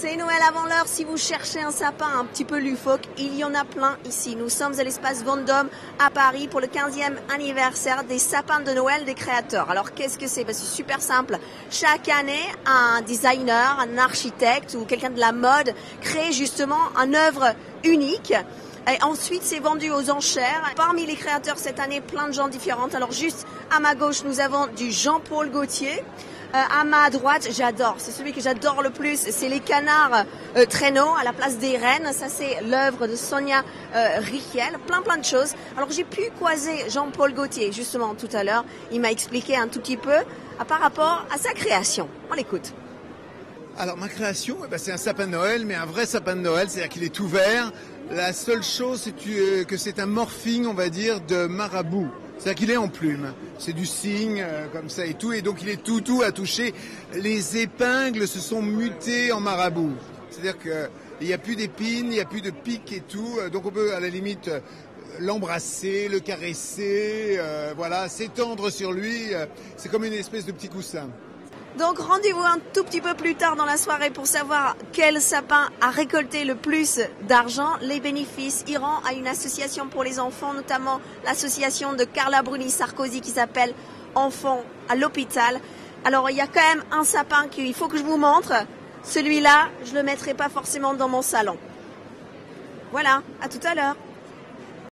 C'est Noël avant l'heure. Si vous cherchez un sapin un petit peu loufoque, il y en a plein ici. Nous sommes à l'espace Vendôme à Paris pour le 15e anniversaire des sapins de Noël des créateurs. Alors qu'est-ce que c'est? C'est super simple. Chaque année, un designer, un architecte ou quelqu'un de la mode crée justement une œuvre unique. Et ensuite, c'est vendu aux enchères. Parmi les créateurs cette année, plein de gens différents. Alors juste à ma gauche, nous avons du Jean-Paul Gaultier. À ma droite, j'adore, c'est celui que j'adore le plus, c'est les canards traîneaux à la place des rennes. Ça, c'est l'œuvre de Sonia Riquel, plein de choses. Alors, j'ai pu croiser Jean-Paul Gaultier, justement, tout à l'heure. Il m'a expliqué un tout petit peu par rapport à sa création. On l'écoute. Alors, ma création, c'est un sapin de Noël, mais un vrai sapin de Noël, c'est-à-dire qu'il est tout vert. La seule chose, c'est que c'est un morphing, on va dire, de marabout. C'est-à-dire qu'il est en plume, c'est du cygne comme ça et tout, et donc il est tout à toucher. Les épingles se sont mutées en marabout. C'est-à-dire qu'il n'y a plus d'épines, il n'y a plus de pics et tout, donc on peut à la limite l'embrasser, le caresser, voilà, s'étendre sur lui, c'est comme une espèce de petit coussin. Donc rendez-vous un tout petit peu plus tard dans la soirée pour savoir quel sapin a récolté le plus d'argent. Les bénéfices iront à une association pour les enfants, notamment l'association de Carla Bruni Sarkozy qui s'appelle Enfants à l'hôpital. Alors il y a quand même un sapin qu'il faut que je vous montre. Celui-là, je ne le mettrai pas forcément dans mon salon. Voilà, à tout à l'heure.